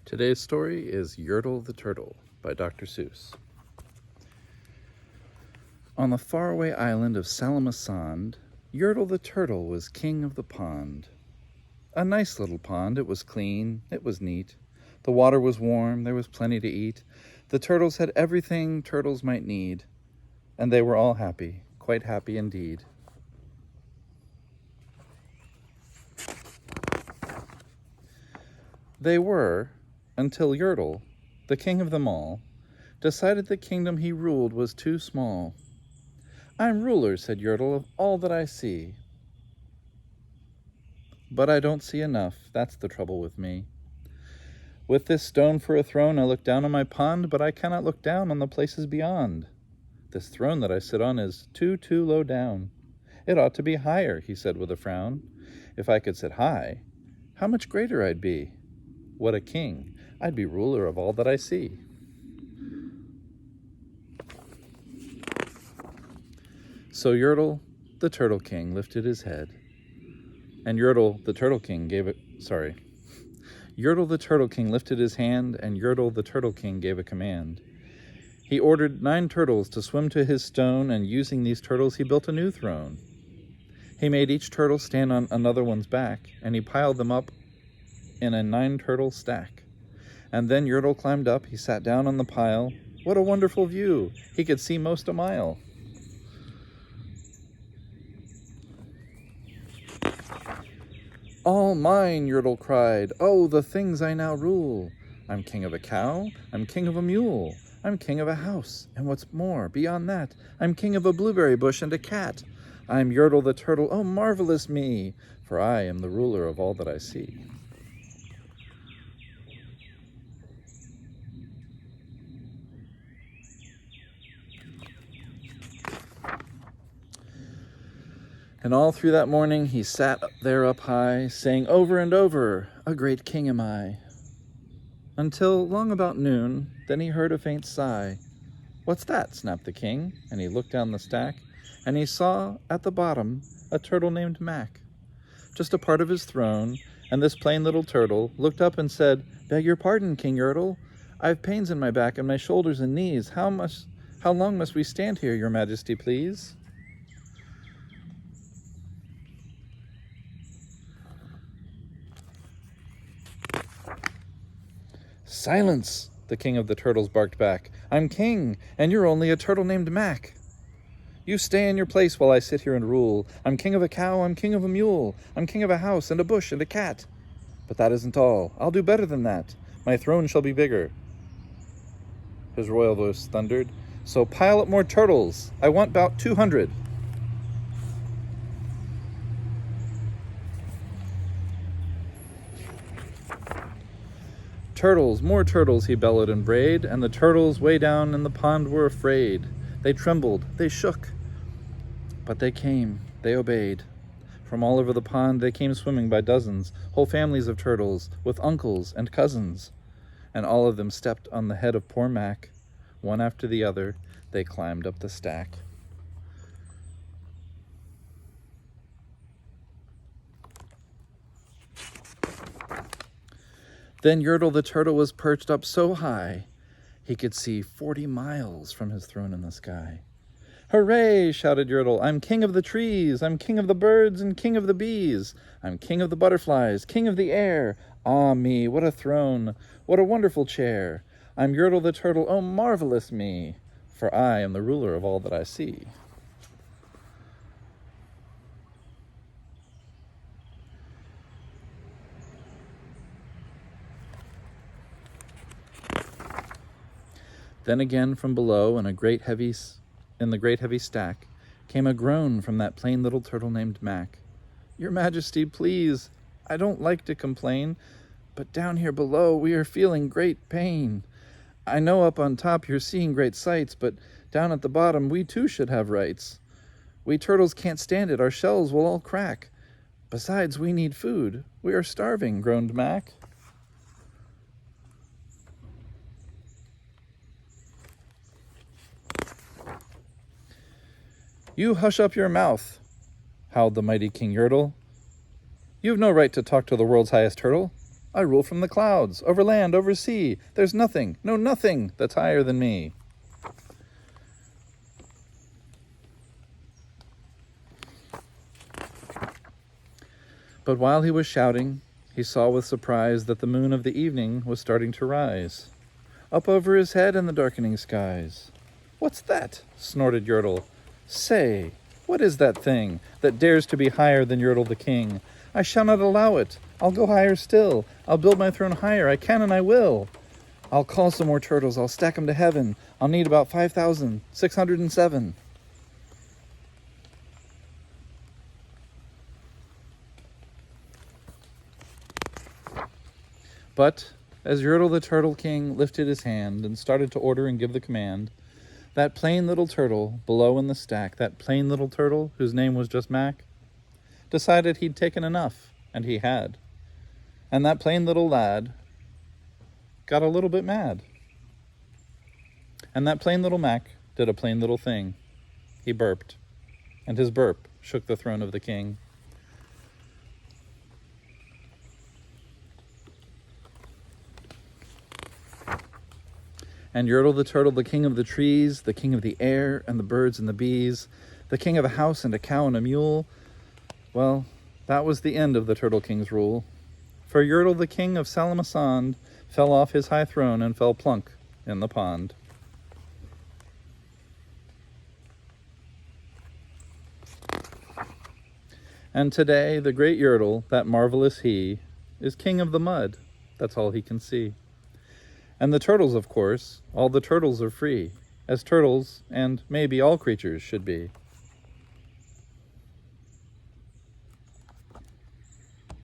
Today's story is Yertle the Turtle by Dr. Seuss. On the faraway island of Salamasand, Yertle the Turtle was king of the pond. A nice little pond. It was clean, it was neat. The water was warm, there was plenty to eat. The turtles had everything turtles might need, and they were all happy, quite happy indeed. They were, until Yertle, the king of them all, decided the kingdom he ruled was too small. "I'm ruler," said Yertle, "of all that I see. But I don't see enough, that's the trouble with me. With this stone for a throne I look down on my pond, but I cannot look down on the places beyond. This throne that I sit on is too low down. It ought to be higher," he said with a frown. "If I could sit high, how much greater I'd be. What a king! I'd be ruler of all that I see." So Yertle, the Turtle King, lifted his head, and Yertle, the Turtle King, Yertle the Turtle King lifted his hand, and Yertle the Turtle King gave a command. He ordered 9 turtles to swim to his stone, and using these turtles he built a new throne. He made each turtle stand on another one's back, and he piled them up in a 9-turtle stack. And then Yertle climbed up, he sat down on the pile. What a wonderful view! He could see most a mile. "All mine," Yertle cried. "Oh, the things I now rule! I'm king of a cow, I'm king of a mule, I'm king of a house, and what's more, beyond that, I'm king of a blueberry bush and a cat. I'm Yertle the Turtle, oh, marvelous me, for I am the ruler of all that I see." And all through that morning he sat there up high, saying over and over, "A great king am I." Until long about noon, then he heard a faint sigh. "What's that?" snapped the king, and he looked down the stack, and he saw at the bottom a turtle named Mac, just a part of his throne, and this plain little turtle looked up and said, "Beg your pardon, King Yertle. I've pains in my back and my shoulders and knees. How long must we stand here, your majesty, please?" "Silence!" the king of the turtles barked back. "I'm king, and you're only a turtle named Mac. You stay in your place while I sit here and rule. I'm king of a cow, I'm king of a mule, I'm king of a house and a bush and a cat. But that isn't all. I'll do better than that. My throne shall be bigger." His royal voice thundered. "So pile up more turtles. I want about 200. "Turtles, more turtles," he bellowed and brayed, and the turtles way down in the pond were afraid. They trembled, they shook, but they came, they obeyed. From all over the pond they came swimming by dozens, whole families of turtles, with uncles and cousins. And all of them stepped on the head of poor Mac. One after the other, they climbed up the stack. Then Yertle the Turtle was perched up so high, he could see 40 miles from his throne in the sky. "Hooray!" shouted Yertle. "I'm king of the trees, I'm king of the birds and king of the bees. I'm king of the butterflies, king of the air. Ah me, what a throne, what a wonderful chair. I'm Yertle the Turtle, oh, marvelous me, for I am the ruler of all that I see." Then again from below, in the great heavy stack, came a groan from that plain little turtle named Mac. "Your Majesty, please, I don't like to complain, but down here below we are feeling great pain. I know up on top you're seeing great sights, but down at the bottom we too should have rights. We turtles can't stand it, our shells will all crack. Besides, we need food. We are starving," groaned Mac. "You hush up your mouth," howled the mighty King Yertle. "You've no right to talk to the world's highest turtle. I rule from the clouds, over land, over sea. There's nothing, no nothing, that's higher than me. But while he was shouting, he saw with surprise that the moon of the evening was starting to rise, up over his head in the darkening skies. What's that? Snorted Yertle. Say, what is that thing that dares to be higher than Yertle the king? I shall not allow it. I'll go higher still. I'll build my throne higher. I can and I will. I'll call some more turtles. I'll stack them to heaven. I'll need about 5,607. But as Yertle the Turtle King lifted his hand and started to order and give the command, that plain little turtle below in the stack, that plain little turtle whose name was just Mac, decided he'd taken enough, and he had. And that plain little lad got a little bit mad. And that plain little Mac did a plain little thing. He burped, and his burp shook the throne of the king. And Yertle the Turtle, the king of the trees, the king of the air and the birds and the bees, the king of a house and a cow and a mule, well, that was the end of the Turtle King's rule. For Yertle the king of Salamasand fell off his high throne and fell plunk in the pond. And today, the great Yertle, that marvelous he, is king of the mud. That's all he can see. And the turtles, of course, all the turtles are free, as turtles and maybe all creatures should be.